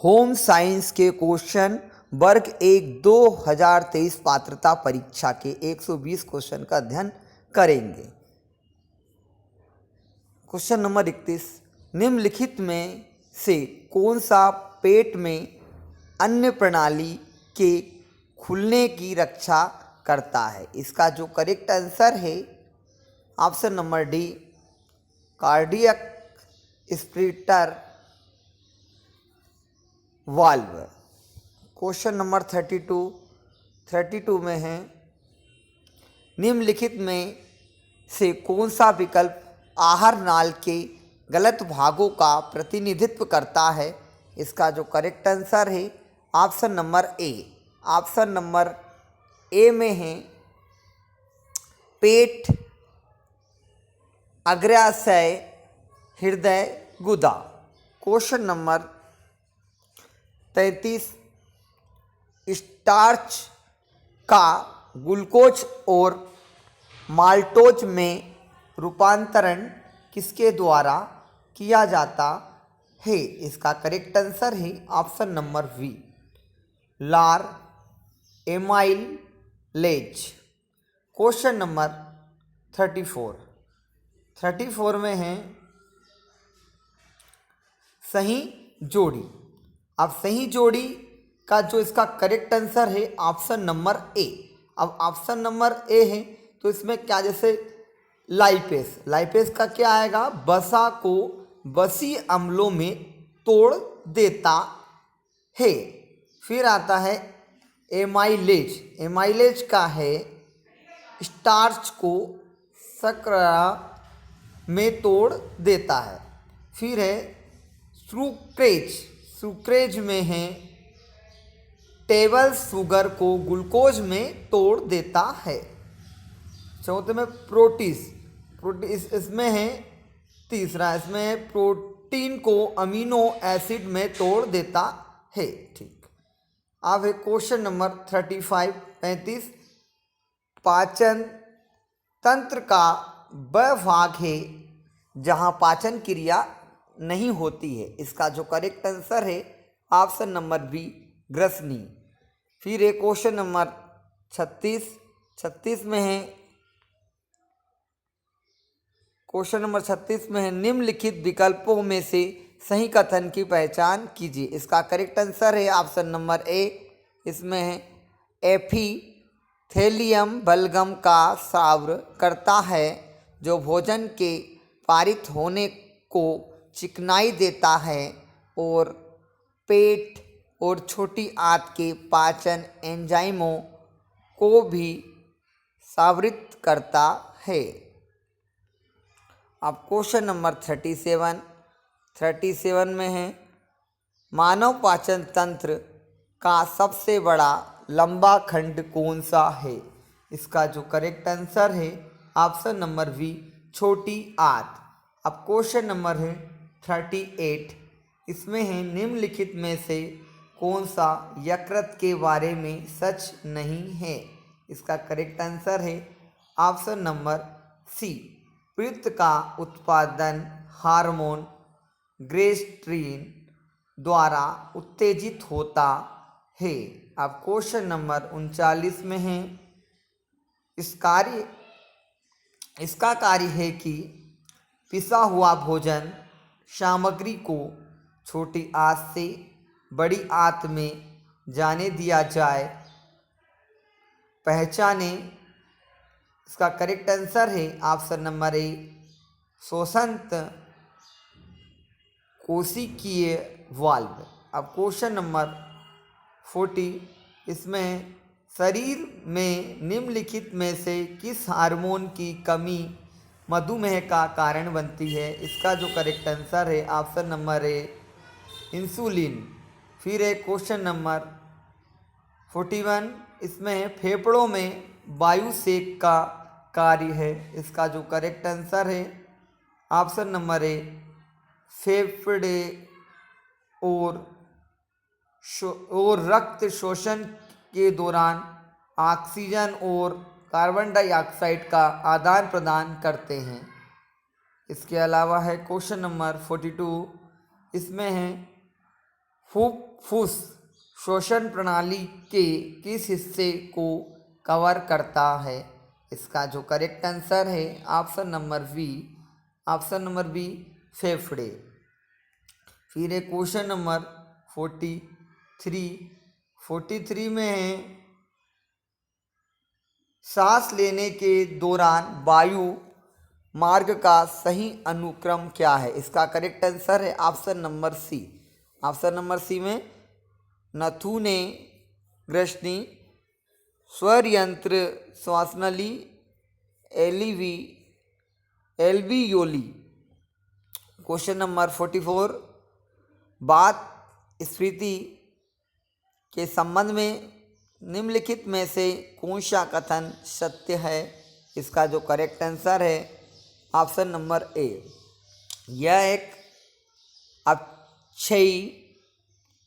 Home science के question वर्ग 1 2023 पात्रता परीक्षा के 120 क्वेश्चन का अध्ययन करेंगे। क्वेश्चन नंबर 31, निम्नलिखित में से कौन सा पेट में अन्य प्रणाली के खुलने की रक्षा करता है? इसका जो करेक्ट आंसर है option number D, cardiac splitter valve. Question number 32 में है, निम्नलिखित में से कौन सा विकल्प आहार नाल के गलत भागों का प्रतिनिधित्व करता है? इसका जो करेक्ट आंसर है option number A. Option number A में है पेट, अग्राशय, हृदय, गुदा। क्वेश्चन नंबर 33, स्टार्च का ग्लूकोज और माल्टोज में रूपांतरण किसके द्वारा किया जाता है? इसका करेक्ट आंसर है ऑप्शन नंबर बी, लार एमाइलेज। क्वेश्चन नंबर 34 में है सही जोड़ी। अब सही जोड़ी का जो इसका करेक्ट आंसर है ऑप्शन नंबर ए। अब ऑप्शन नंबर ए है तो इसमें क्या, जैसे लाइपेस का क्या आएगा? वसा को वसीय अम्लों में तोड़ देता है। फिर आता है एमाइलेज का है स्टार्च को शर्करा में तोड़ देता है। फिर है सुक्रेज में है टेबल शुगर को ग्लूकोज में तोड़ देता है। चौथे में प्रोटीस इसमें है तीसरा, इसमें है प्रोटीन को अमीनो एसिड में तोड़ देता है। ठीक, अब है क्वेश्चन नंबर 35 पाचन तंत्र का वह भाग है जहां पाचन क्रिया नहीं होती है। इसका जो करेक्ट आंसर है ऑप्शन नंबर बी, ग्रसनी। फिर एक क्वेश्चन नंबर 36 में है, क्वेश्चन नंबर 36 में है निम्नलिखित विकल्पों में से सही कथन की पहचान कीजिए। इसका करेक्ट आंसर है ऑप्शन नंबर ए। इसमें है एपिथेलियम बलगम का स्राव करता है जो भोजन के पारित होने को चिकनाई देता है और पेट और छोटी आंत के पाचन एंजाइमों को भी सावरित करता है। अब क्वेश्चन नंबर 37 में है मानव पाचन तंत्र का सबसे बड़ा लंबा खंड कौन सा है? इसका जो करेक्ट आंसर है ऑप्शन नंबर बी, छोटी आंत। अब क्वेश्चन नंबर है 38, इसमें है निम्नलिखित में से कौन सा यकृत के बारे में सच नहीं है? इसका करेक्ट आंसर है ऑप्शन नंबर सी, पित्त का उत्पादन हार्मोन ग्रेस्ट्रीन द्वारा उत्तेजित होता है। अब क्वेश्चन नंबर 39 में है इसका कार्य है कि पिसा हुआ भोजन सामग्री को छोटी आंत से बड़ी आंत में जाने दिया जाए। पहचाने। इसका करेक्ट आंसर है ऑप्शन नंबर ए, श्वसंत कोशिकीय वाल्व। अब क्वेश्चन नंबर 40, इसमें शरीर में निम्नलिखित में से किस हार्मोन की कमी मधुमेह का कारण बनती है? इसका जो करेक्ट आंसर है ऑप्शन नंबर ए, इंसुलिन। फिर है क्वेश्चन नंबर 41, इसमें है फेफड़ों में वायु सेक का कार्य है। इसका जो करेक्ट आंसर है ऑप्शन नंबर ए, फेफड़े और रक्त शोषण के दौरान ऑक्सीजन और कार्बन डाइऑक्साइड का आदान प्रदान करते हैं। इसके अलावा है क्वेश्चन नंबर 42, इसमें है फुफ्फुस श्वसन प्रणाली के किस हिस्से को कवर करता है? इसका जो करेक्ट आंसर है ऑप्शन नंबर बी फेफड़े। फिर है क्वेश्चन नंबर 43 में है सांस लेने के दौरान वायु मार्ग का सही अनुक्रम क्या है? इसका करेक्ट आंसर है ऑप्शन नंबर सी में नथुने, ग्रसनी, स्वर यंत्र, श्वासनली, एल्वियोली। क्वेश्चन नंबर 44 बात स्फीति के संबंध में निम्नलिखित में से कौन सा कथन सत्य है? इसका जो करेक्ट आंसर है ऑप्शन नंबर ए। यह एक अपक्षयी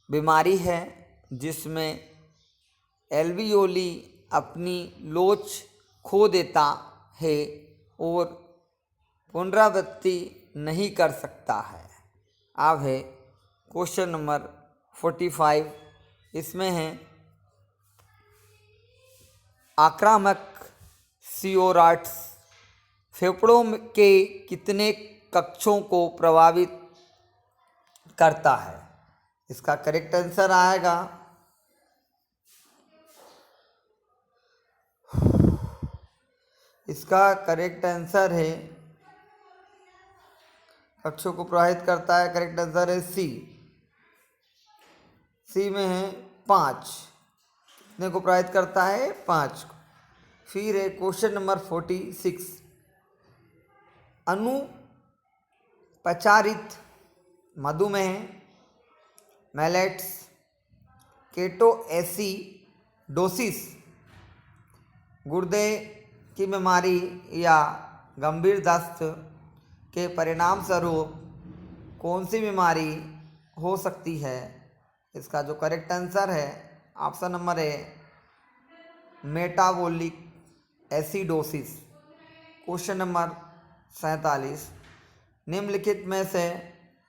बीमारी है जिसमें एल्वियोली अपनी लोच खो देता है और पुनरावृत्ति नहीं कर सकता है। अब है क्वेश्चन नंबर 45, इसमें है आक्रामक सियोराट्स फेफड़ों के कितने कक्षों को प्रभावित करता है? इसका करेक्ट आंसर आएगा इसका करेक्ट आंसर है कक्षों को प्रभावित करता है। करेक्ट आंसर है सी में है 5। कितने को प्रभावित करता है? 5। फिर है क्वेश्चन नंबर 46 अनुपचारित मधुमेह, मैलेट्स, केटोएसिडोसिस, गुर्दे की बीमारी या गंभीर दस्त के परिणाम स्वरूप कौन सी बीमारी हो सकती है? इसका जो करेक्ट आंसर है ऑप्शन नंबर ए मेटाबॉलिक एसिडोसिस। क्वेश्चन नंबर 47 निम्नलिखित में से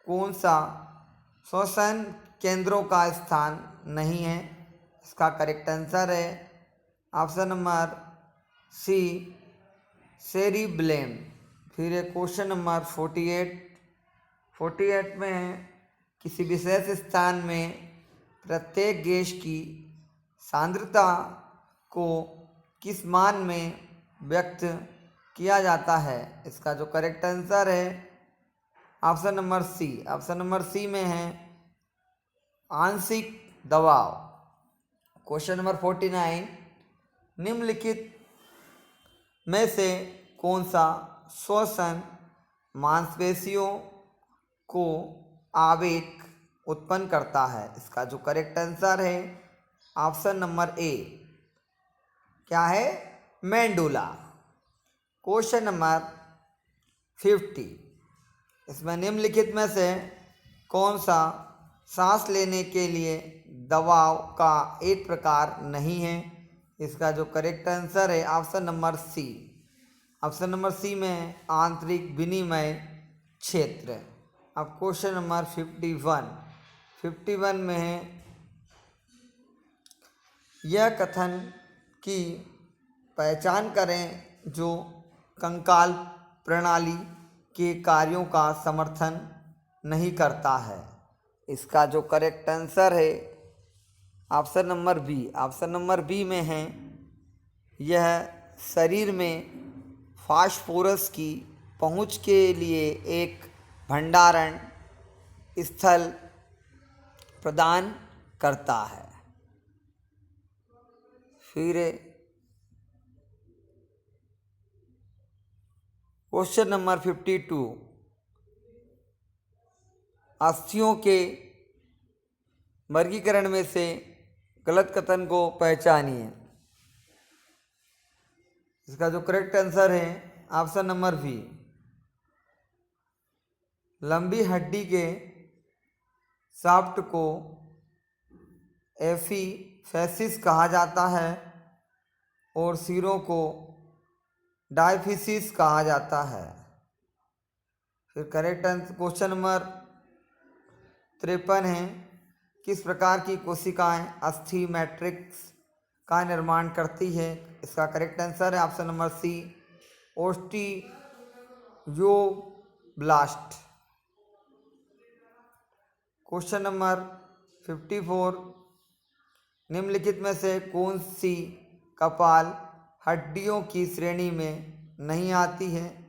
कौन सा श्वसन केंद्रों का स्थान नहीं है? इसका करेक्ट आंसर है ऑप्शन नंबर सी सेरिब्लेम। फिर है क्वेश्चन नंबर 48 में है किसी विशेष स्थान में प्रत्येक गैस की सांद्रता को किस मान में व्यक्त किया जाता है? इसका जो करेक्ट आंसर है ऑप्शन नंबर सी में है आंशिक दबाव। क्वेश्चन नंबर 49 निम्नलिखित में से कौन सा श्वसन मांसपेशियों को आवेग उत्पन्न करता है? इसका जो करेक्ट आंसर है ऑप्शन नंबर ए क्या है? मेंडुला। क्वेश्चन नंबर 50 इसमें निम्नलिखित में से कौन सा सांस लेने के लिए दबाव का एक प्रकार नहीं है? इसका जो करेक्ट आंसर है ऑप्शन नंबर सी में आंतरिक विनिमय क्षेत्र। अब क्वेश्चन नंबर 51 में है यह कथन की पहचान करें जो कंकाल प्रणाली के कार्यों का समर्थन नहीं करता है। इसका जो करेक्ट आंसर है ऑप्शन नंबर बी में है यह शरीर में फास्फोरस की पहुंच के लिए एक भंडारण स्थल प्रदान करता है। फिर क्वेश्चन नंबर 52 अस्थियों के वर्गीकरण में से गलत कथन को पहचानिए। इसका जो करेक्ट आंसर है ऑप्शन नंबर बी लंबी हड्डी के शाफ्ट को एफिफैसिस कहा जाता है और सिरों को डायफिसिस कहा जाता है। फिर करेक्ट आंसर क्वेश्चन नंबर 53 है किस प्रकार की कोशिकाएं अस्थि मैट्रिक्स का निर्माण करती है? इसका करेक्ट आंसर है option number C, osteoblast. Question number 54, निम्नलिखित में से कौन सी कपाल हड्डियों की श्रेणी में नहीं आती है?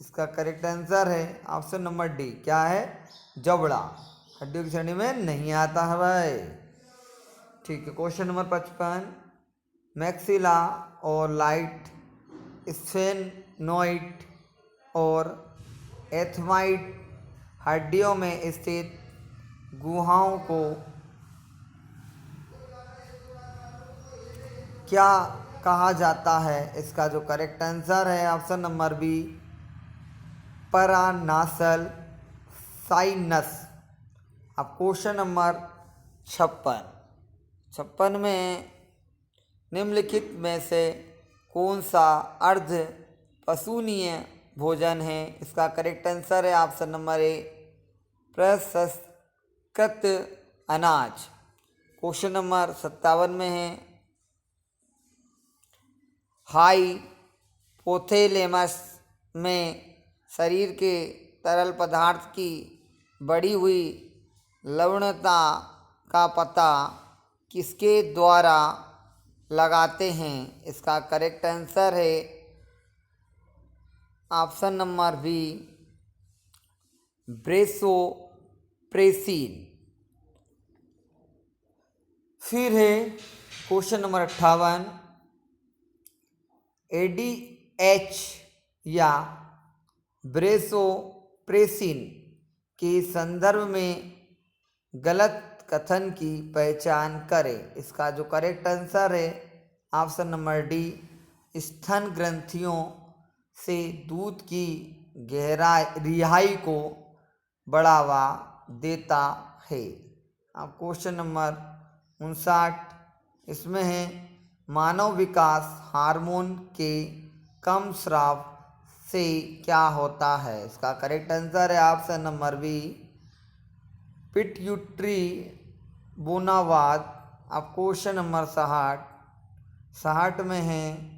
इसका करेक्ट आंसर है ऑप्शन नंबर डी, क्या है? जबड़ा हड्डियों की श्रेणी में नहीं आता है भाई। ठीक है, क्वेश्चन नंबर 55, मैक्सिला और लाइट स्फेनोइड और एथमाइड हड्डियों में स्थित गुहाओं को क्या कहा जाता है? इसका जो करेक्ट आंसर है option number B, paranasal sinus. अब क्वेश्चन नंबर 56 में निम्नलिखित में से कौन सा अर्ध पशुनीय भोजन है? इसका करेक्ट आंसर है ऑप्शन नंबर ए, प्रसंस्कृत अनाज। क्वेश्चन नंबर 57 में है, हाइपोथैलेमस में शरीर के तरल पदार्थ की बढ़ी हुई लवणता का पता किसके द्वारा लगाते हैं? इसका करेक्ट आंसर है ऑप्शन नंबर बी, ब्रेसोप्रेसिन। फिर है क्वेश्चन नंबर 58, एडीएच या ब्रेसोप्रेसिन के संदर्भ में गलत कथन की पहचान करें। इसका जो करेक्ट आंसर है ऑप्शन नंबर डी, स्तन ग्रंथियों से दूध की रिहाई को बढ़ावा देता है। अब क्वेश्चन नंबर 59, इसमें है, मानव विकास हार्मोन के कम स्राव से क्या होता है? इसका करेक्ट आंसर है ऑप्शन नंबर बी, पिट्यूटरी बोनावाद। अब क्वेश्चन नंबर 60 में है,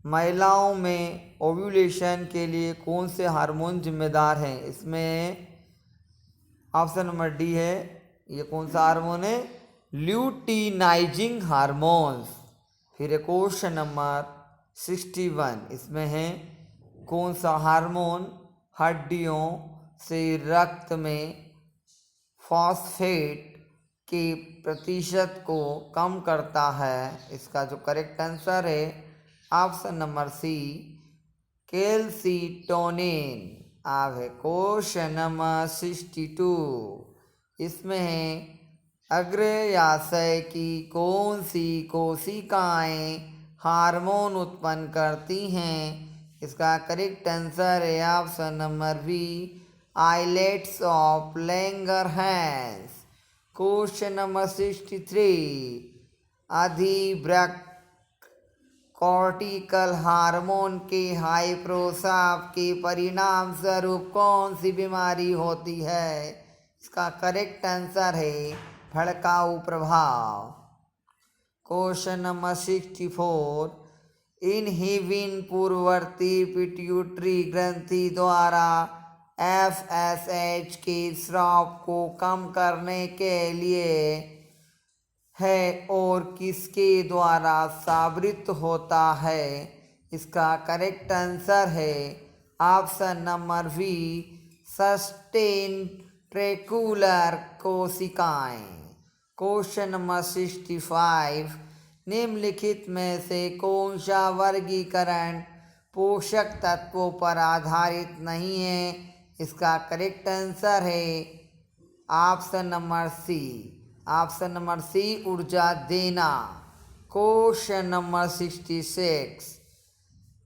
महिलाओं में ओव्यूलेशन के लिए कौन से हार्मोन जिम्मेदार हैं? इसमें ऑप्शन नंबर डी है, ये कौन सा हार्मोन है? Luteinising hormones. फिर क्वेश्चन नंबर 61, इसमें है, कौन सा हार्मोन हड्डियों से रक्त में फॉस्फेट के प्रतिशत को कम करता है? इसका जो करेक्ट आंसर है ऑप्शन नंबर सी, कैल्सिटोनिन। अब है क्वेश्चन नंबर 62, इसमें है, अग्रयाशय की कौन सी कोशिकाएं हार्मोन उत्पन्न करती हैं? इसका करेक्ट आंसर है option number B, islets of Langerhans. Question number 63, अधिवृक्क कॉर्टिकल हार्मोन के हाइपोस्राव के परिणाम स्वरूप कौन सी बीमारी होती है? इसका करेक्ट आंसर है भड़काऊ प्रभाव। क्वेश्चन नंबर 64, इनहिबिन पूर्ववर्ती पिट्यूटरी ग्रंथि द्वारा एफएसएच के स्राव को कम करने के लिए है और किसके द्वारा साबित होता है? इसका करेक्ट आंसर है ऑप्शन नंबर बी, सस्टेंट्रेकुलर कोशिकाएं। क्वेश्चन नंबर 65, निम्नलिखित में से कौन सा वर्गीकरण पोषक तत्वों पर आधारित नहीं है? इसका करेक्ट आंसर है ऑप्शन नंबर सी, ऊर्जा देना। क्वेश्चन नंबर 66,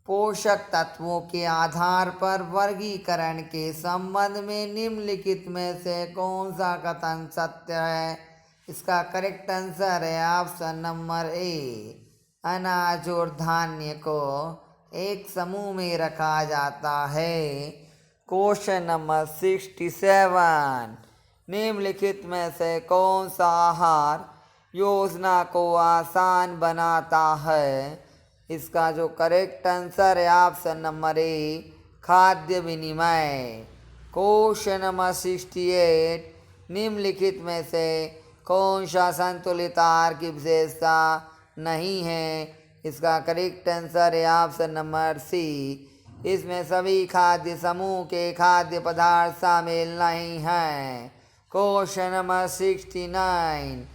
पोषक तत्वों के आधार पर वर्गीकरण के संबंध में निम्नलिखित में से कौन सा कथन सत्य है? इसका करेक्ट आंसर है ऑप्शन नंबर ए, अनाज और धान्य को एक समूह में रखा जाता है। क्वेश्चन नंबर 67, निम्नलिखित में से कौन सा आहार योजना को आसान बनाता है? इसका जो करेक्ट आंसर है ऑप्शन नंबर ए, खाद्य विनिमय। क्वेश्चन नंबर 68, निम्नलिखित में से कौन सा संतुलित आहार की विशेषता नहीं है? इसका करेक्ट आंसर है ऑप्शन नंबर सी, इसमें सभी खाद्य समूह के खाद्य पदार्थ शामिल नहीं हैं। क्वेश्चन नंबर 69,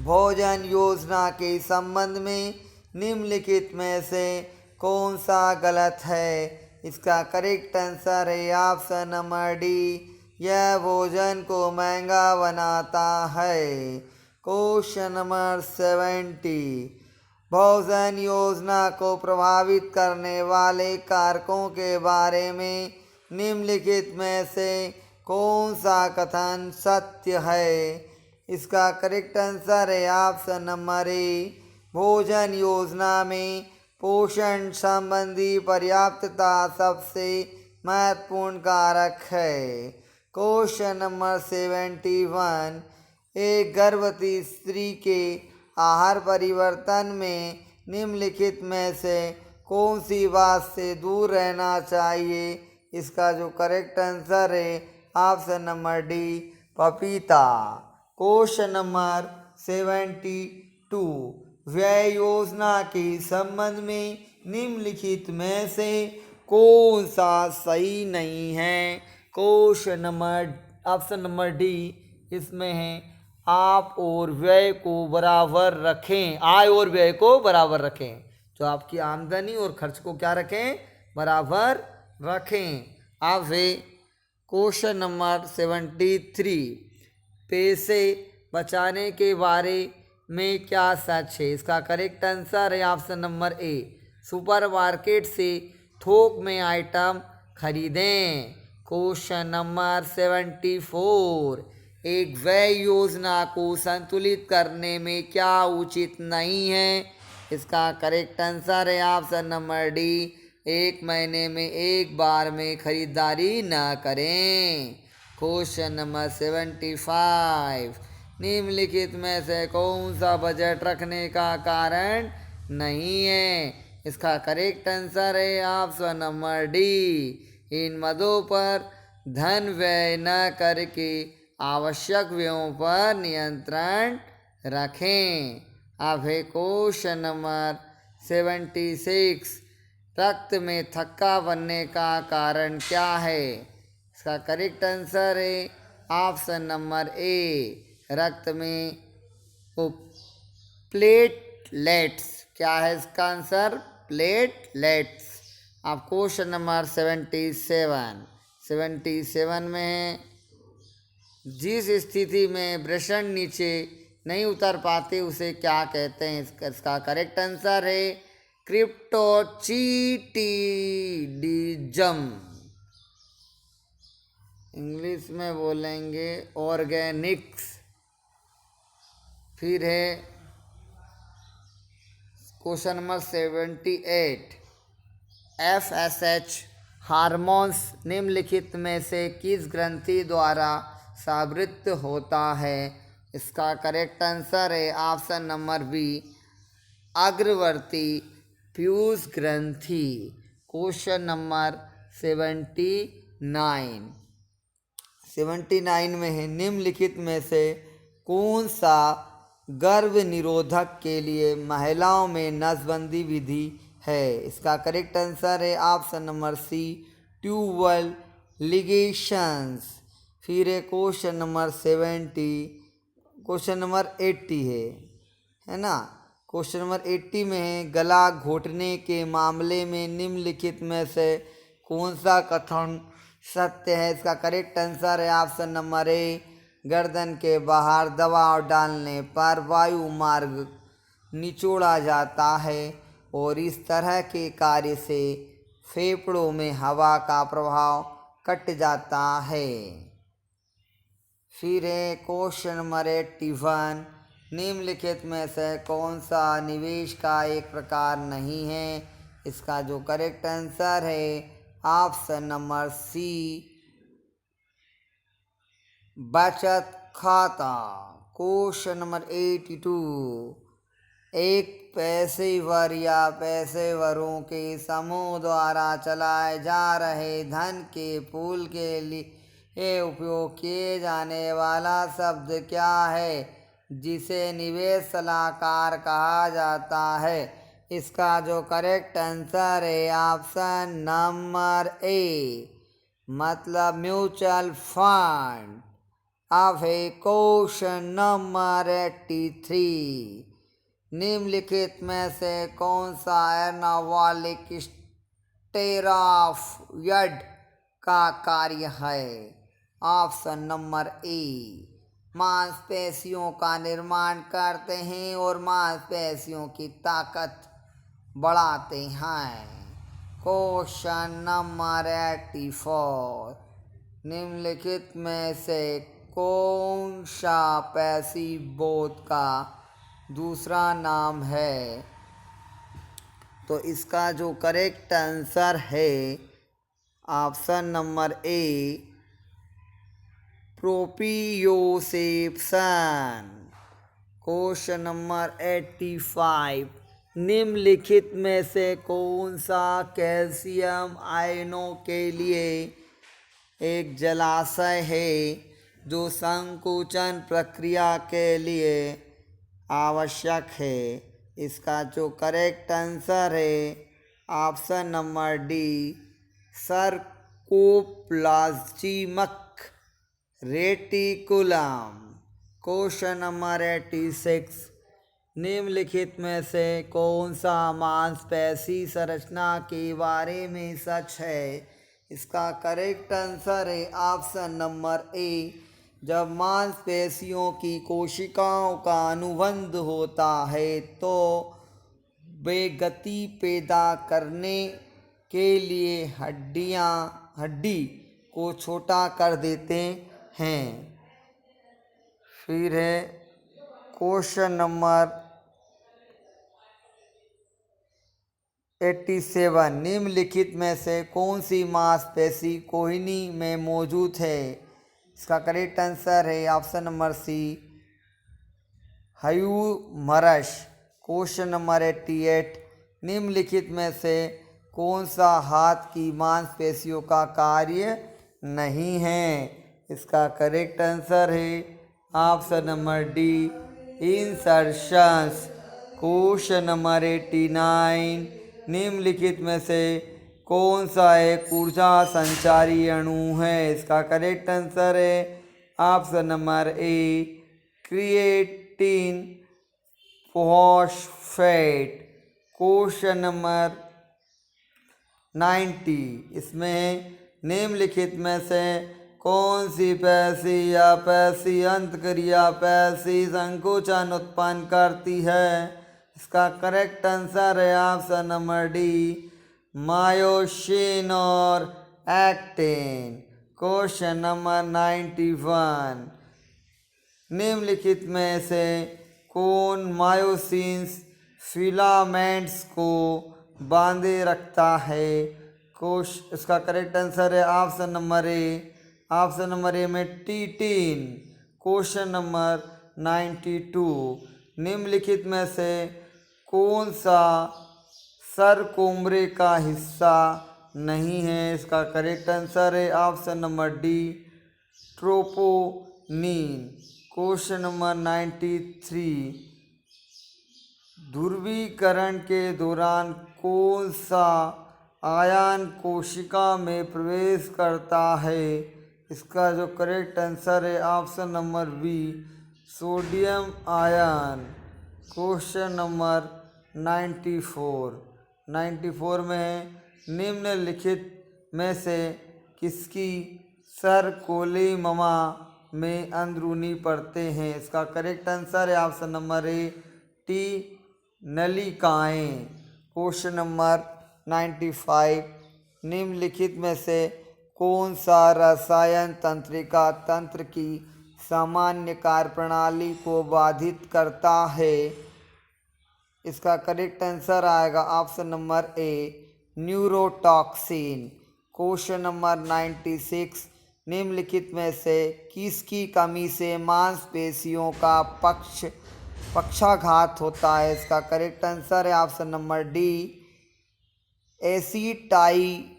भोजन योजना के संबंध में निम्नलिखित में से कौन सा गलत है? इसका करेक्ट आंसर है ऑप्शन नंबर डी, यह भोजन को महंगा बनाता है। क्वेश्चन नंबर 70, भोजन योजना को प्रभावित करने वाले कारकों के बारे में निम्नलिखित में से कौन सा कथन सत्य है? इसका करेक्ट आंसर है ऑप्शन नंबर ए, भोजन योजना में पोषण संबंधी पर्याप्तता सबसे महत्वपूर्ण कारक है। क्वेश्चन नंबर 71, एक गर्भवती स्त्री के आहार परिवर्तन में निम्नलिखित में से कौन सी बात से दूर रहना चाहिए? इसका जो करेक्ट आंसर है ऑप्शन नंबर डी, पपीता। क्वेश्चन नंबर 72, व्यय योजना के संबंध में निम्नलिखित में से कौन सा सही नहीं है? Question number option number D, इसमें है आप और व्यय को बराबर रखें, आय और व्यय को बराबर रखें, जो आपकी आमदनी और खर्च को क्या रखें? बराबर रखें। अब वे क्वेश्चन नंबर 73, पैसे बचाने के बारे में क्या सच है? इसका करेक्ट आंसर है ऑप्शन नंबर ए, सुपरमार्केट से थोक में आइटम खरीदें। क्वेश्चन नंबर 74, एक व्यय योजना को संतुलित करने में क्या उचित नहीं है? इसका करेक्ट आंसर है ऑप्शन नंबर डी, एक महीने में एक बार में खरीदारी न करें। क्वेश्चन नंबर 75, निम्नलिखित में से कौन सा बजट रखने का कारण नहीं है? इसका करेक्ट आंसर है ऑप्शन नंबर डी, इन मदों पर धन व्यय न करके आवश्यक व्ययों पर नियंत्रण रखें। अब है क्वेश्चन नंबर 76, रक्त में थक्का बनने का कारण क्या है? इसका करेक्ट आंसर है ऑप्शन नंबर ए, रक्त में प्लेटलेट्स। क्या है इसका आंसर? प्लेटलेट्स। अब क्वेश्चन नंबर 77 में है, जिस स्थिति में वृषण नीचे नहीं उतर पाते उसे क्या कहते हैं? इसका करेक्ट आंसर है क्रिप्टोचीटिडिज्म। इंग्लिश में बोलेंगे ऑर्गेनिक्स। फिर है क्वेश्चन नंबर 78, FSH हार्मोन्स निम्नलिखित में से किस ग्रंथि द्वारा स्रावित होता है? इसका करेक्ट आंसर है ऑप्शन नंबर बी, अग्रवर्ती पीयूष ग्रंथि। क्वेश्चन नंबर 79 में है, निम्नलिखित में से कौन सा गर्भ निरोधक के लिए महिलाओं में नसबंदी विधि है? इसका करेक्ट आंसर है ऑप्शन नंबर सी, ट्यूबल लिगेशंस। फिर है क्वेश्चन नंबर 80 है ना। क्वेश्चन नंबर 80 में है, गला घोटने के मामले में निम्नलिखित में से कौन सा कथन सत्य है? इसका करेक्ट आंसर है ऑप्शन नंबर ए, गर्दन के बाहर दबाव डालने पर वायु मार्ग निचोड़ा जाता है और इस तरह के कार्य से फेफड़ों में हवा का प्रभाव कट जाता है। फिर है क्वेश्चन नंबर 81, निम्नलिखित में से कौन सा निवेश का एक प्रकार नहीं है? इसका जो करेक्ट आंसर है ऑप्शन नंबर सी, बचत खाता। Question number 82। एक पेशेवर या पेशेवरों के समूह द्वारा चलाए जा रहे धन के पूल के लिए उपयोग किए जाने वाला शब्द क्या है, जिसे निवेश सलाहकार कहा जाता है। इसका जो करेक्ट आंसर है ऑप्शन नंबर ए, मतलब म्यूचुअल फंड। अब है क्वेश्चन नंबर 83। निम्नलिखित में से कौन सा एनाबॉलिक स्टेरॉयड का कार्य है। ऑप्शन नंबर ए, मांसपेशियों का निर्माण करते हैं और मांसपेशियों की ताकत बढ़ाते हैं। Question number 84। निम्नलिखित में से कौन सा पेशीबोध का दूसरा नाम है। तो इसका जो करेक्ट आंसर है option number A, proprioception. Question number 85। निम्नलिखित में से कौन सा कैल्शियम आयनों के लिए एक जलाशय है जो संकुचन प्रक्रिया के लिए आवश्यक है। इसका जो करेक्ट आंसर है option number D, sarcoplasmic reticulum. Question number 86। निम्नलिखित में से कौन सा मांसपेशी संरचना के बारे में सच है। इसका करेक्ट आंसर है ऑप्शन नंबर ए, जब मांसपेशियों की कोशिकाओं का अनुबंध होता है तो वे गति पैदा करने के लिए हड्डी को छोटा कर देते हैं। फिर है क्वेश्चन नंबर 87। निम्नलिखित में से कौन सी मांसपेशी कोहनी में मौजूद है। इसका करेक्ट आंसर है option number C, humerus. Question number 88। निम्नलिखित में से कौन सा हाथ की मांसपेशियों का कार्य नहीं है। इसका करेक्ट आंसर है option number D, insertions. Question number 89। निम्नलिखित में से कौन सा एक ऊर्जा संचारी अणु है। इसका करेक्ट आंसर है ऑप्शन नंबर ए, क्रिएटिन फॉस्फेट। Question number 90। इसमें निम्नलिखित में से कौन सी पेशी या पेशी अंतक्रिया पेशी संकुचन उत्पन्न करती है। इसका करेक्ट आंसर है ऑप्शन नंबर डी, मायोसिन और एक्टिन। Question number 91। निम्नलिखित में से कौन मायोसिन्स फिलामेंट्स को बांधे रखता है। इसका करेक्ट आंसर है option number A, option number A में टीटीन। Question number 92। निम्नलिखित में से कौन सा सरकोमरे का हिस्सा नहीं है। इसका करेक्ट आंसर है option number D, troponin. Question number 93। ध्रुवीकरण के दौरान कौन सा आयन कोशिका में प्रवेश करता है। इसका जो करेक्ट आंसर है option number B, sodium ion. Question number 94 में निम्नलिखित में से किसकी सरकोलेममा में अंदरूनी परतें हैं। इसका करेक्ट आंसर है ऑप्शन नंबर ए, टी नलिकाएँ। Question number 95। निम्नलिखित में से कौन सा रसायन तंत्रिका तंत्र की सामान्य कार्यप्रणाली को बाधित करता है। इसका करेक्ट आंसर आएगा ऑप्शन नंबर ए, न्यूरोटॉक्सिन। Question number 96। निम्नलिखित में से किसकी कमी से मांसपेशियों का पक्षाघात होता है? इसका करेक्ट आंसर है ऑप्शन नंबर डी, एसीटाइलोलीन।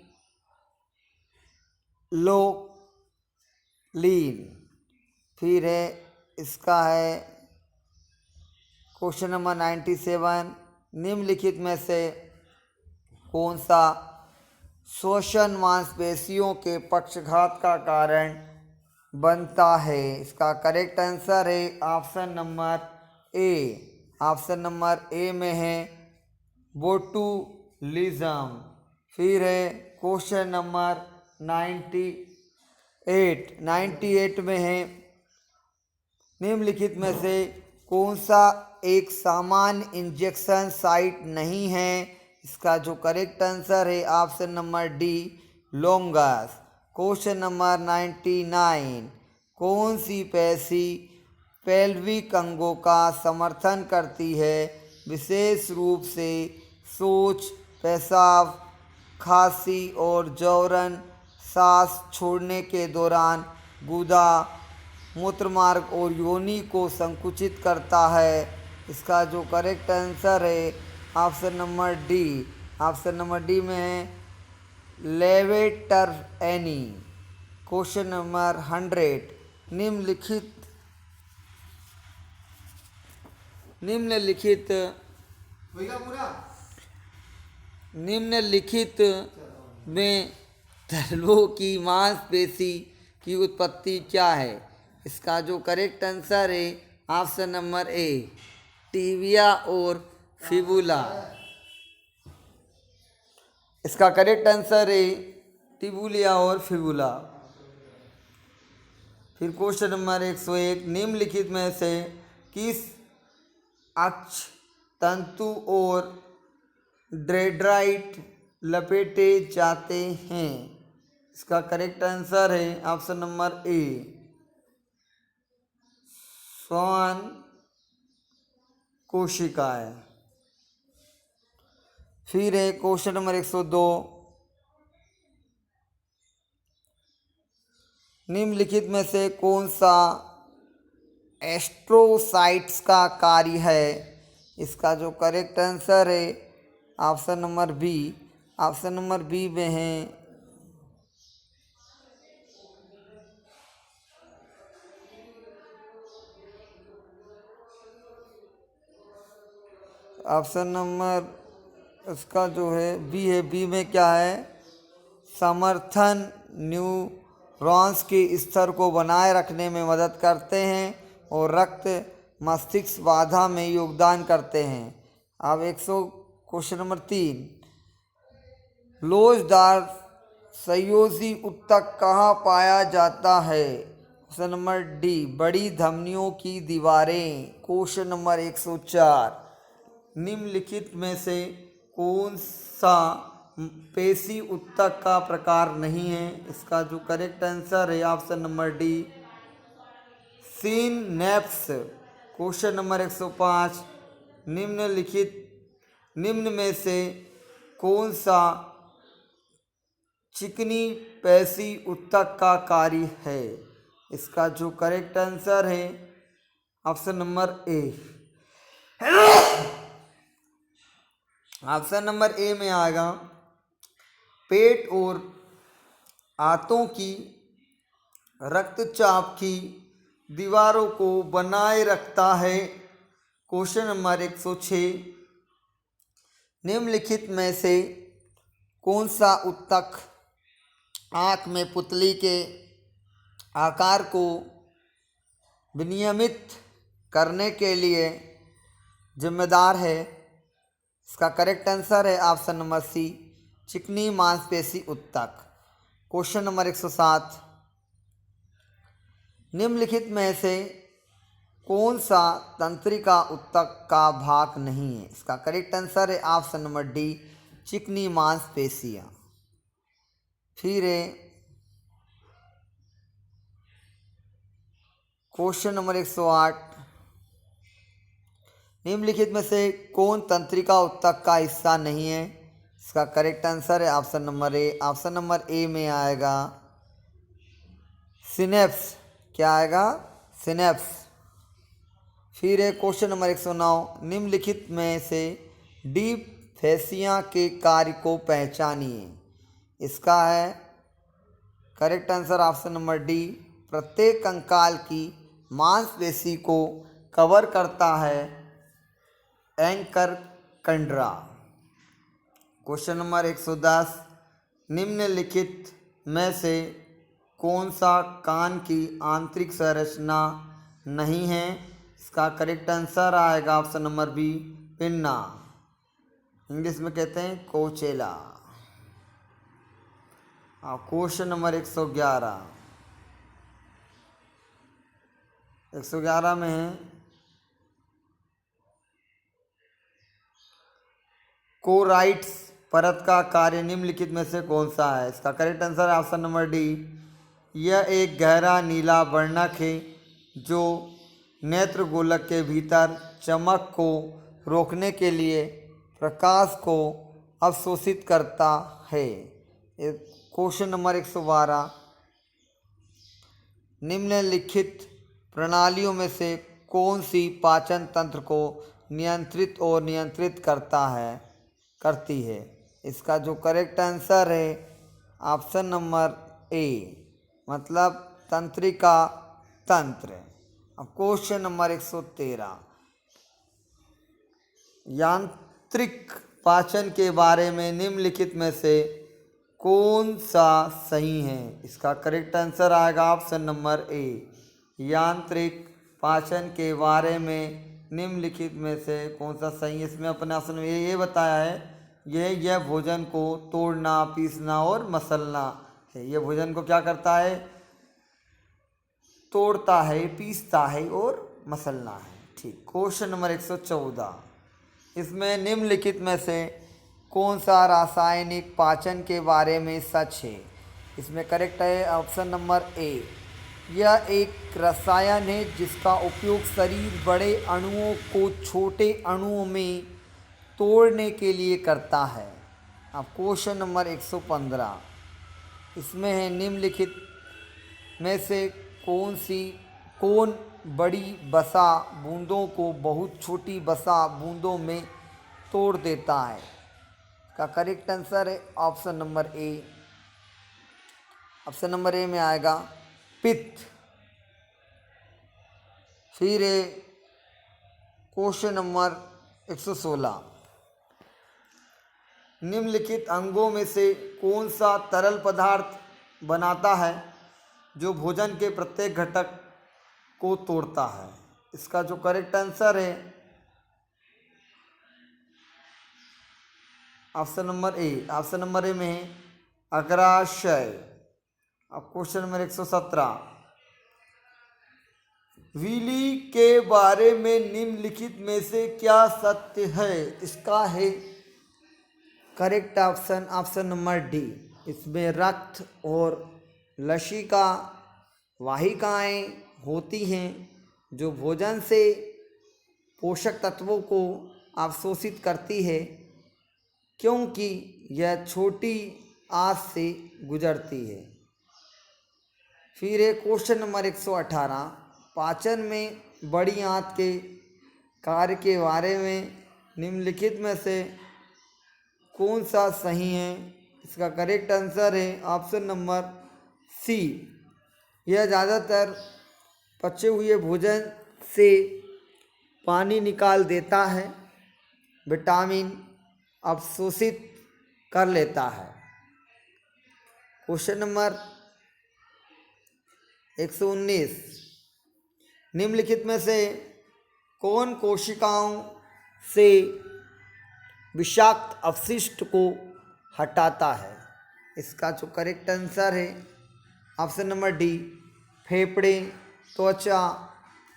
फिर है इसका है क्वेश्चन नंबर 97, निम्नलिखित में से कौन सा श्वसन मांसपेशियों के पक्षाघात का कारण बनता है? इसका करेक्ट आंसर है option number A. Option number A में है बोटुलिज्म। फिर है क्वेश्चन नंबर 98 में है निम्नलिखित में से कौन सा एक सामान्य इंजेक्शन साइट नहीं है? इसका जो करेक्ट आंसर है option number D, longus. Question number 99, कौन सी पेशी पेल्विक अंगों का समर्थन करती है, विशेष रूप से शौच, पेशाब, खांसी और जौरन सांस छोड़ने के दौरान गुदा, मूत्रमार्ग और योनि को संकुचित करता है? इसका जो करेक्ट आंसर है option number D. Option number D में है लेवेटरएनी। क्वेश्चन नंबर 100, निम्नलिखित में तलवों की मांसपेशी की उत्पत्ति क्या है? इसका जो करेक्ट आंसर है ऑप्शन नंबर ए, टिबिया और फिबुला। इसका करेक्ट आंसर है टिबुलिया और फिबुला। फिर क्वेश्चन नंबर 101, निम्नलिखित में से किस अक्ष तंतु और डेंड्राइट लपेटे जाते हैं? इसका करेक्ट आंसर है ऑप्शन नंबर ए, श्वान कोशिकाएं। फिर है क्वेश्चन नंबर 102, निम्नलिखित में से कौन सा एस्ट्रोसाइट्स का कार्य है? इसका जो करेक्ट आंसर है option number B. Option number B में है ऑप्शन नंबर इसका जो है बी है। बी में क्या है? समर्थन न्यूरॉन्स के स्तर को बनाए रखने में मदद करते हैं और रक्त मस्तिष्क बाधा में योगदान करते हैं। अब 100 क्वेश्चन नंबर 3, लोचदार संयोजी ऊतक कहाँ पाया जाता है? ऑप्शन नंबर डी, बड़ी धमनियों की दीवारें। क्वेश्चन नंबर 104, निम्नलिखित में से कौन सा पेशी ऊतक का प्रकार नहीं है? इसका जो करेक्ट आंसर है option number D, synapse. Question number 105, निम्न में से कौन सा चिकनी पेशी ऊतक का कार्य है? इसका जो करेक्ट आंसर है option number A. Option number A में आएगा पेट और आंतों की रक्तचाप की दीवारों को बनाए रखता है। क्वेश्चन नंबर 106, निम्नलिखित में से कौन सा ऊतक आँख में पुतली के आकार को विनियमित करने के लिए जिम्मेदार है? इसका करेक्ट आंसर है ऑप्शन नंबर सी, चिकनी मांसपेशी ऊतक। क्वेश्चन नंबर 107, निम्नलिखित में से कौन सा तंत्रिका ऊतक का भाग नहीं है? इसका करेक्ट आंसर है ऑप्शन नंबर डी, चिकनी मांसपेशियाँ। फिर है क्वेश्चन नंबर 108, निम्नलिखित में से कौन तंत्रिका ऊतक का हिस्सा नहीं है? इसका करेक्ट आंसर है option number A. Option number A में आएगा सिनेप्स, क्या आएगा? सिनेप्स। फिर है क्वेश्चन नंबर 109, निम्नलिखित में से डीप फेसिया के कार्य को पहचानिए। इसका है correct answer option number D, प्रत्येक कंकाल की मांसपेशी को कवर करता है एंकर कंडरा। क्वेश्चन नंबर 110, निम्नलिखित में से कौन सा कान की आंतरिक संरचना नहीं है? इसका करेक्ट आंसर आएगा option number B, pinna. English में कहते हैं कोचेला। क्वेश्चन नंबर 111, 111 में है कोराइट्स परत का कार्य निम्नलिखित में से कौन सा है? इसका करेक्ट आंसर है ऑप्शन नंबर डी, यह एक गहरा नीला वर्णक है जो नेत्र गोलक के भीतर चमक को रोकने के लिए प्रकाश को अवशोषित करता है। क्वेश्चन नंबर 112, निम्नलिखित प्रणालियों में से कौन सी पाचन तंत्र को नियंत्रित और नियंत्रित करती है? इसका जो करेक्ट आंसर है ऑप्शन नंबर ए, मतलब तंत्रिका तंत्र। अब क्वेश्चन नंबर 113, यांत्रिक पाचन के बारे में निम्नलिखित में से कौन सा सही है? इसका करेक्ट आंसर आएगा ऑप्शन नंबर ए, यांत्रिक पाचन के बारे में निम्नलिखित में से कौन सा सही है? इसमें अपने ऑप्शन में ये बताया है यह भोजन को तोड़ना, पीसना और मसलना है। यह भोजन को क्या करता है? तोड़ता है, पीसता है और मसलना है। ठीक। क्वेश्चन नंबर 114, इसमें निम्नलिखित में से कौन सा रासायनिक पाचन के बारे में सच है? इसमें करेक्ट है ऑप्शन नंबर ए, यह एक रसायन है जिसका उपयोग शरीर बड़े अणुओं को छोटे अणुओं में तोड़ने के लिए करता है। अब क्वेश्चन नंबर 115, इसमें है निम्नलिखित में से कौन बड़ी बसा बूंदों को बहुत छोटी बसा बूंदों में तोड़ देता है? का करेक्ट आंसर है option number A, option number A में आएगा पित्त। फिर है क्वेश्चन नंबर 116, निम्नलिखित अंगों में से कौन सा तरल पदार्थ बनाता है जो भोजन के प्रत्येक घटक को तोड़ता है? इसका जो करेक्ट आंसर है option number A, option number A में है अग्राशय। अब क्वेश्चन नंबर 117, विली के बारे में निम्नलिखित में से क्या सत्य है? इसका है करेक्ट ऑप्शन नंबर डी, इसमें रक्त और लसिका वाहिकाएं होती हैं जो भोजन से पोषक तत्वों को अवशोषित करती है क्योंकि यह छोटी आंत से गुजरती है। फिर है क्वेश्चन नंबर 118, पाचन में बड़ी आंत के कार्य के बारे में निम्नलिखित में से कौन सा सही है? इसका करेक्ट आंसर है ऑप्शन नंबर सी, यह ज़्यादातर पचे हुए भोजन से पानी निकाल देता है, विटामिन अवशोषित कर लेता है। क्वेश्चन नंबर 119, निम्नलिखित में से कौन कोशिकाओं से विषाक्त अपशिष्ट को हटाता है? इसका जो करेक्ट आंसर है ऑप्शन नंबर डी, फेफड़े, त्वचा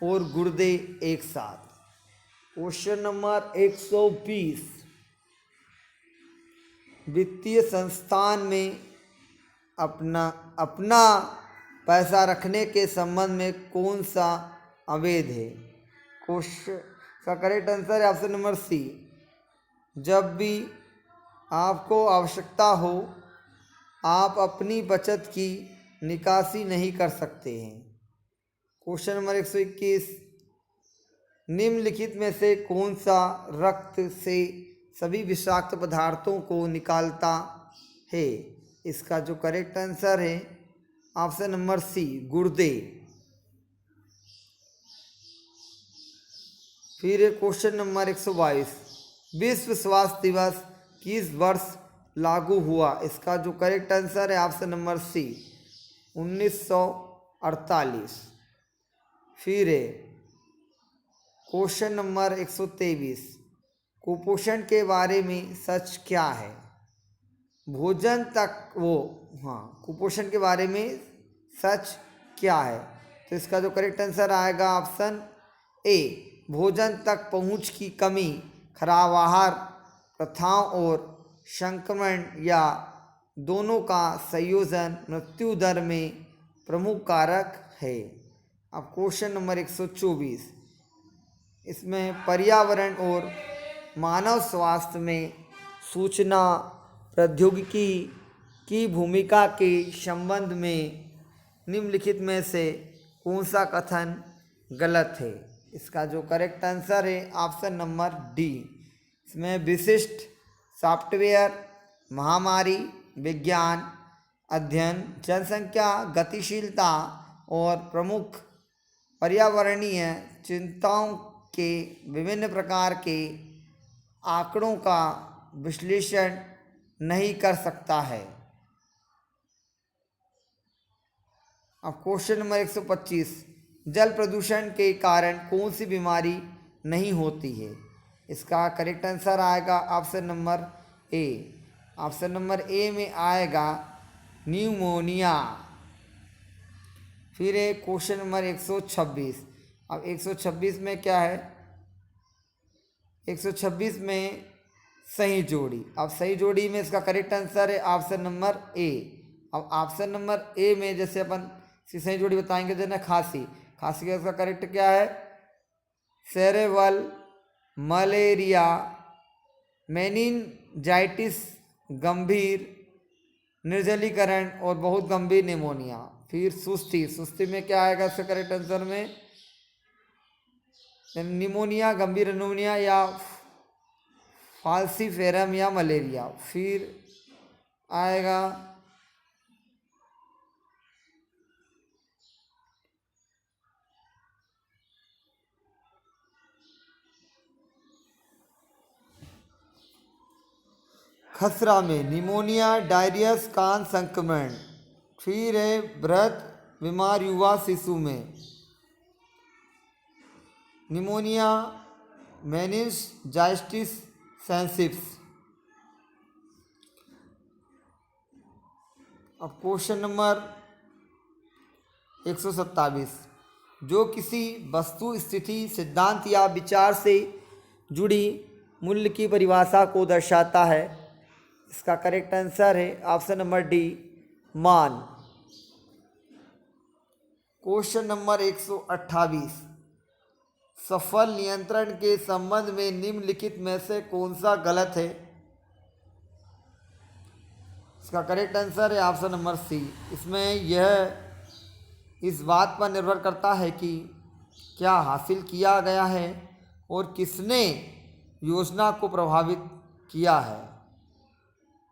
और गुर्दे एक साथ। क्वेश्चन नंबर 120, वित्तीय संस्थान में अपना पैसा रखने के संबंध में कौन सा अवैध है? क्वेश्चन का करेक्ट आंसर है ऑप्शन नंबर सी, जब भी आपको आवश्यकता हो आप अपनी बचत की निकासी नहीं कर सकते हैं। क्वेश्चन नंबर 121, निम्नलिखित में से कौन सा रक्त से सभी विषाक्त पदार्थों को निकालता है? इसका जो करेक्ट आंसर है ऑप्शन नंबर सी, गुर्दे। फिर क्वेश्चन नंबर 122, विश्व स्वास्थ्य दिवस किस वर्ष लागू हुआ? इसका जो करेक्ट आंसर है ऑप्शन नंबर सी, 1948। फिर है क्वेश्चन नंबर 123, कुपोषण के बारे में सच क्या है? भोजन तक कुपोषण के बारे में सच क्या है? तो इसका जो करेक्ट आंसर आएगा ऑप्शन ए, भोजन तक पहुंच की कमी खराब आहार प्रथाओं और संक्रमण या दोनों का संयोजन मृत्यु दर में प्रमुख कारक है। अब क्वेश्चन नंबर 124, इसमें पर्यावरण और मानव स्वास्थ्य में सूचना प्रौद्योगिकी की भूमिका के संबंध में निम्नलिखित में से कौन सा कथन गलत है? इसका जो करेक्ट आंसर है ऑप्शन नंबर डी, इसमें विशिष्ट सॉफ्टवेयर, महामारी, विज्ञान, अध्ययन, जनसंख्या गतिशीलता और प्रमुख पर्यावरणीय चिंताओं के विभिन्न प्रकार के आंकड़ों का विश्लेषण नहीं कर सकता है। अब क्वेश्चन नंबर 125, जल प्रदूषण के कारण कौन सी बीमारी नहीं होती है? इसका करेक्ट आंसर आएगा option number A. Option number A में आएगा न्यूमोनिया। फिर है क्वेश्चन नंबर 126। अब 126 में क्या है? 126 में सही जोड़ी। अब सही जोड़ी में इसका करेक्ट आंसर है ऑप्शन नंबर ए। अब ऑप्शन नंबर ए में जैसे अपन सही जोड़ी बताएंगे, जैसे खांसी, खांसी का इसका करेक्ट क्या है? सेरेब्रल मलेरिया, मेनिनजाइटिस, गंभीर निर्जलीकरण और बहुत गंभीर निमोनिया। फिर सुस्ती, सुस्ती में क्या आएगा इसका करेक्ट आंसर में? निमोनिया, गंभीर निमोनिया या फाल्सीफेरम या मलेरिया। फिर आएगा खसरा में निमोनिया, डायरियस, कान संक्रमण। फिर है वृद्ध बीमार युवा शिशु में निमोनिया, मेनिनजाइटिस, सेंसिप्स। अब क्वेश्चन नंबर 127, जो किसी वस्तु, स्थिति, सिद्धांत या विचार से जुड़ी मूल्य की परिभाषा को दर्शाता है। इसका करेक्ट आंसर है ऑप्शन नंबर डी, मान। क्वेश्चन नंबर 128, सफल नियंत्रण के संबंध में निम्नलिखित में से कौन सा गलत है? इसका करेक्ट आंसर है ऑप्शन नंबर सी। इसमें यह इस बात पर निर्भर करता है कि क्या हासिल किया गया है और किसने योजना को प्रभावित किया है।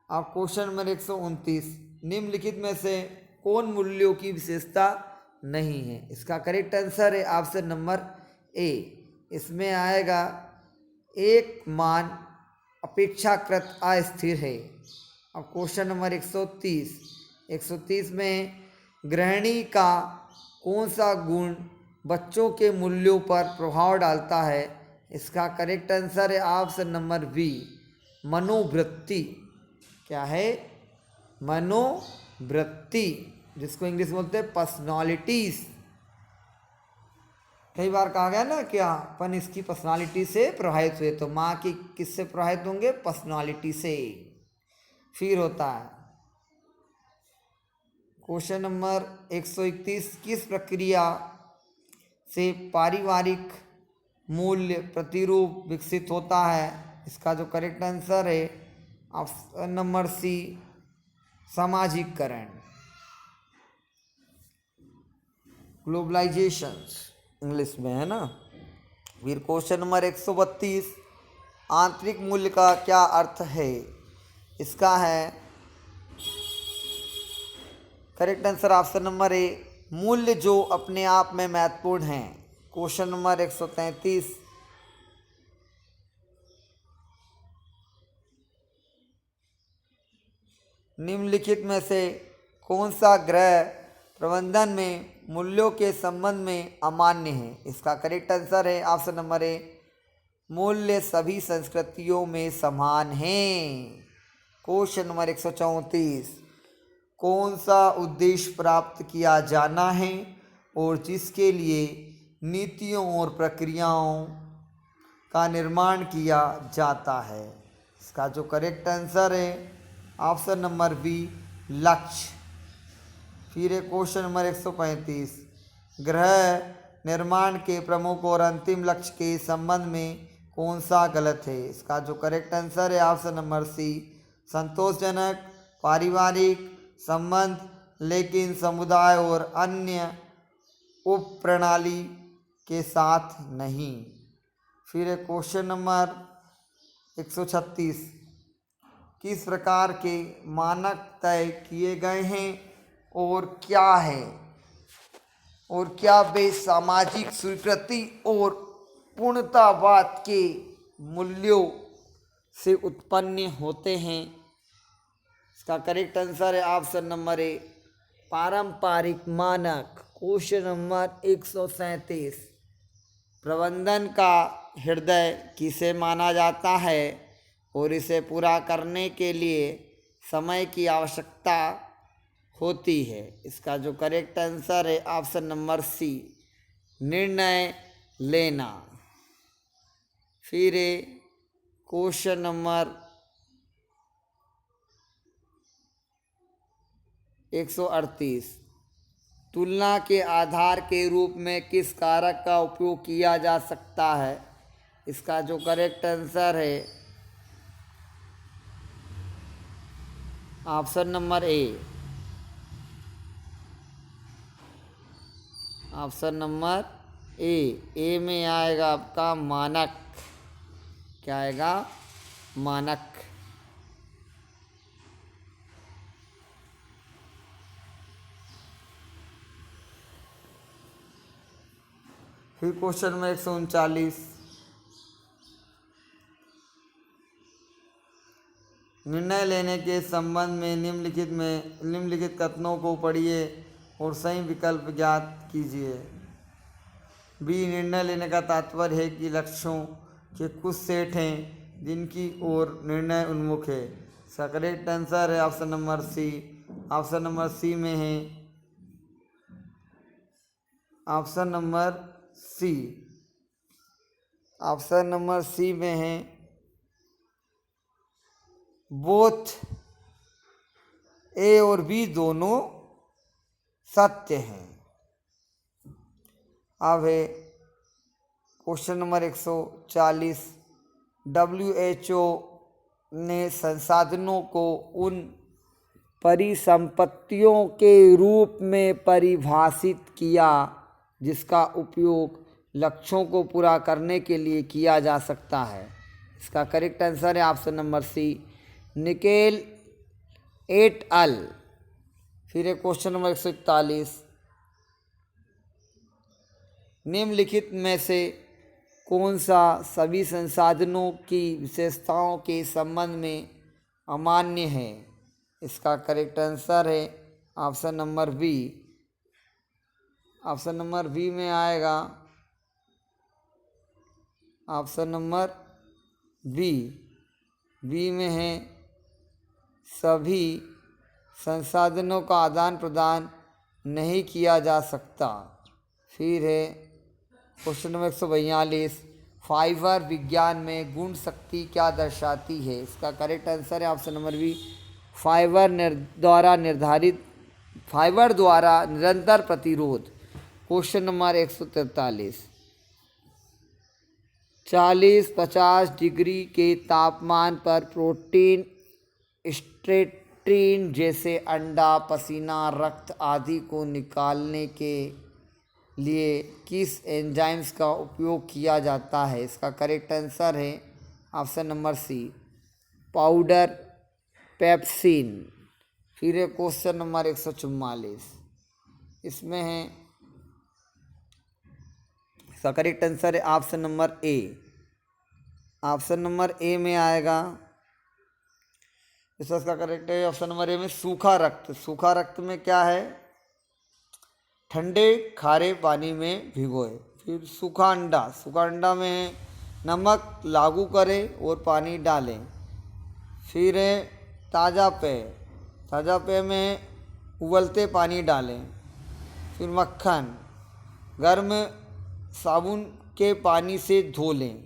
अब क्वेश्चन नंबर 129, निम्नलिखित में से कौन मूल्यों की विशेषता नहीं है? इसका करेक्ट आंसर है ऑप्शन नंबर ए। इसमें आएगा एक मान अपेक्षाकृत अस्थिर है। अब क्वेश्चन नंबर 130 में गृहिणी का कौन सा गुण बच्चों के मूल्यों पर प्रभाव डालता है? इसका करेक्ट आंसर है ऑप्शन नंबर बी, मनोवृत्ति। क्या है? मनोवृत्ति, जिसको इंग्लिश में बोलते हैं पर्सनालिटीज। कई बार कहा गया ना क्या अपन इसकी पर्सनालिटी से प्रभावित हुए, तो माँ की किससे प्रभावित होंगे? पर्सनालिटी से। फिर होता है क्वेश्चन नंबर 131, किस प्रक्रिया से पारिवारिक मूल्य प्रतिरूप विकसित होता है? इसका जो करेक्ट आंसर है ऑप्शन नंबर सी, सामाजिकरण। ग्लोबलाइजेशन इंग्लिश में है ना। फिर क्वेश्चन नंबर 132, आंतरिक मूल्य का क्या अर्थ है? इसका है करेक्ट आंसर ऑप्शन नंबर ए, मूल्य जो अपने आप में महत्वपूर्ण है। क्वेश्चन नंबर 133, निम्नलिखित में से कौन सा ग्रह प्रबंधन में मूल्यों के संबंध में अमान्य है? इसका करेक्ट आंसर है ऑप्शन नंबर ए, मूल्य सभी संस्कृतियों में समान हैं। क्वेश्चन नंबर 134, कौन सा उद्देश्य प्राप्त किया जाना है और जिसके लिए नीतियों और प्रक्रियाओं का निर्माण किया जाता है? इसका जो करेक्ट आंसर है ऑप्शन नंबर बी, लक्ष्य। फिर क्वेश्चन नंबर 135, ग्रह निर्माण के प्रमुख और अंतिम लक्ष्य के संबंध में कौन सा गलत है? इसका जो करेक्ट आंसर है ऑप्शन नंबर सी, संतोषजनक पारिवारिक संबंध लेकिन समुदाय और अन्य उप प्रणाली के साथ नहीं। फिर क्वेश्चन नंबर 136, किस प्रकार के मानक तय किए गए हैं और क्या है और क्या वे सामाजिक स्वीकृति और पूर्णतावाद के मूल्यों से उत्पन्न होते हैं? इसका करेक्ट आंसर है ऑप्शन नंबर ए, पारंपरिक मानक। क्वेश्चन नंबर 137, प्रबंधन का हृदय किसे माना जाता है और इसे पूरा करने के लिए समय की आवश्यकता होती है? इसका जो करेक्ट आंसर है ऑप्शन नंबर सी, निर्णय लेना। फिर क्वेश्चन नंबर 138, तुलना के आधार के रूप में किस कारक का उपयोग किया जा सकता है? इसका जो करेक्ट आंसर है option number A, option number A में आएगा आपका मानक। क्या आएगा? मानक। फिर क्वेश्चन नंबर 139, निर्णय लेने के संबंध में निम्नलिखित कथनों को पढ़िए और सही विकल्प ज्ञात कीजिए। बी, निर्णय लेने का तात्पर्य है कि लक्ष्यों के कुछ सेट हैं जिनकी ओर निर्णय उन्मुख है। इसका करेक्ट आंसर है option number C. Option number C में है, option number C, option number C में है बोथ ए और बी दोनों सत्य हैं। अब है क्वेश्चन नंबर 140, WHO ने संसाधनों को उन परिसंपत्तियों के रूप में परिभाषित किया जिसका उपयोग लक्ष्यों को पूरा करने के लिए किया जा सकता है। इसका करेक्ट आंसर है option number C, Nickel et al. फिर है क्वेश्चन नंबर 141, निम्नलिखित में से कौन सा सभी संसाधनों की विशेषताओं के संबंध में अमान्य है? इसका करेक्ट आंसर है option number B. Option number B में आएगा ऑप्शन नंबर बी में है सभी संसाधनों का आदान प्रदान नहीं किया जा सकता। फिर है क्वेश्चन नंबर 142, फाइबर विज्ञान में गुण शक्ति क्या दर्शाती है? इसका करेक्ट आंसर है ऑप्शन नंबर बी, फाइबर द्वारा निरंतर प्रतिरोध। क्वेश्चन नंबर 143, 40-50 डिग्री के तापमान पर प्रोटीन, स्ट्रेटिन जैसे अंडा, पसीना, रक्त आदि को निकालने के लिए किस एंजाइम्स का उपयोग किया जाता है? इसका करेक्ट आंसर है option number C, powder pepsin. फिर है क्वेश्चन नंबर 144, इसमें है, इसका करेक्ट आंसर है option number A. Option number A में आएगा, इसका करेक्ट है ऑप्शन नंबर ए में सूखा रक्त। सूखा रक्त में क्या है? ठंडे खारे पानी में भिगोए। फिर सूखा अंडा, सूखा अंडा में नमक लागू करें और पानी डालें। फिर है ताज़ा पेय, ताज़ा पेय में उबलते पानी डालें। फिर मक्खन, गर्म साबुन के पानी से धो लें।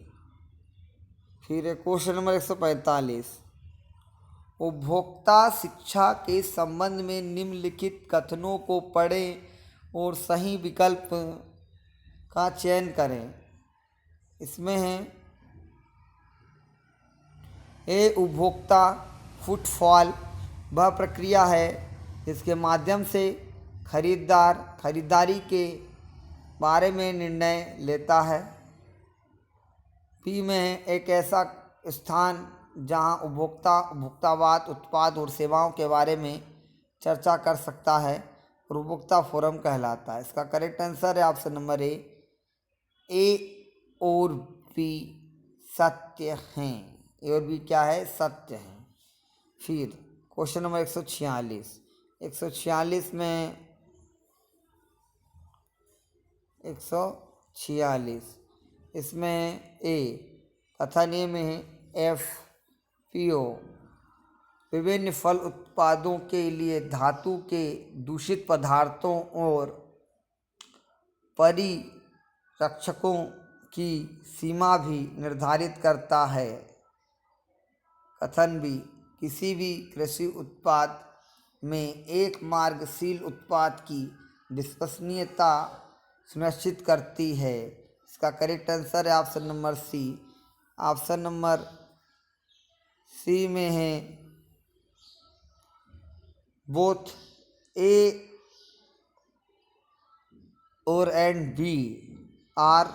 फिर है क्वेश्चन नंबर 145, उपभोक्ता शिक्षा के संबंध में निम्नलिखित कथनों को पढ़ें और सही विकल्प का चयन करें। इसमें है ए, उपभोक्ता फुटफॉल वह प्रक्रिया है जिसके माध्यम से खरीदार खरीदारी के बारे में निर्णय लेता है। बी में है एक ऐसा स्थान जहां उपभोक्तावाद उत्पाद और सेवाओं के बारे में चर्चा कर सकता है और उपभोक्ता फोरम कहलाता है। इसका करेक्ट आंसर है ऑप्शन नंबर ए और बी सत्य हैं। ए और बी क्या है? सत्य हैं। फिर क्वेश्चन नंबर 146, 146 में 146 इसमें ए, कथन ए में है FPO विभिन्न फल उत्पादों के लिए धातु के दूषित पदार्थों और परिरक्षकों की सीमा भी निर्धारित करता है। कथन बी, किसी भी कृषि उत्पाद में एक मार्गशील उत्पाद की विश्वसनीयता सुनिश्चित करती है। इसका करेक्ट आंसर है option number C. Option number C में है बोथ ए और एंड बी आर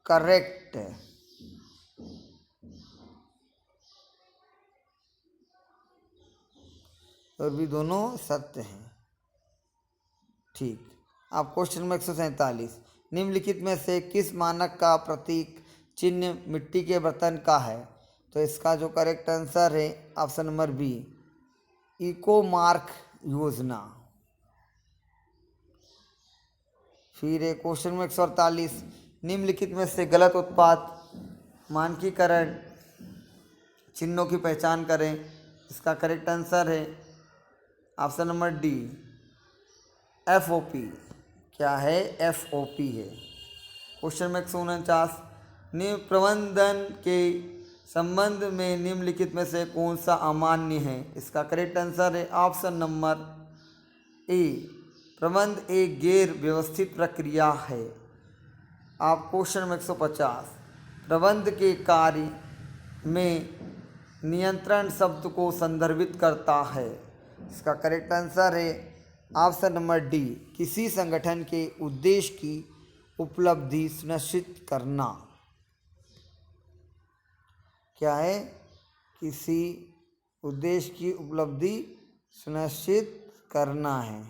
करेक्ट। और भी दोनों सत्य हैं। ठीक। अब क्वेश्चन नंबर 147, निम्नलिखित में से किस मानक का प्रतीक चिन्ह मिट्टी के बर्तन का है? तो इसका जो करेक्ट आंसर है option number B, eco mark योजना। फिर है क्वेश्चन नंबर 148, निम्नलिखित में से गलत उत्पाद मानकीकरण चिन्हों की पहचान करें। इसका करेक्ट आंसर है ऑप्शन नंबर डी, FOP। क्या है? FOP है। क्वेश्चन नंबर 149, प्रबंधन के संबंध में निम्नलिखित में से कौन सा अमान्य है? इसका करेक्ट आंसर है ऑप्शन नंबर ए, प्रबंध एक गैर व्यवस्थित प्रक्रिया है। आप क्वेश्चन नंबर 150, प्रबंध के कार्य में नियंत्रण शब्द को संदर्भित करता है। इसका करेक्ट आंसर है ऑप्शन नंबर डी, किसी संगठन के उद्देश्य की उपलब्धि सुनिश्चित करना। क्या है? किसी उद्देश्य की उपलब्धि सुनिश्चित करना है।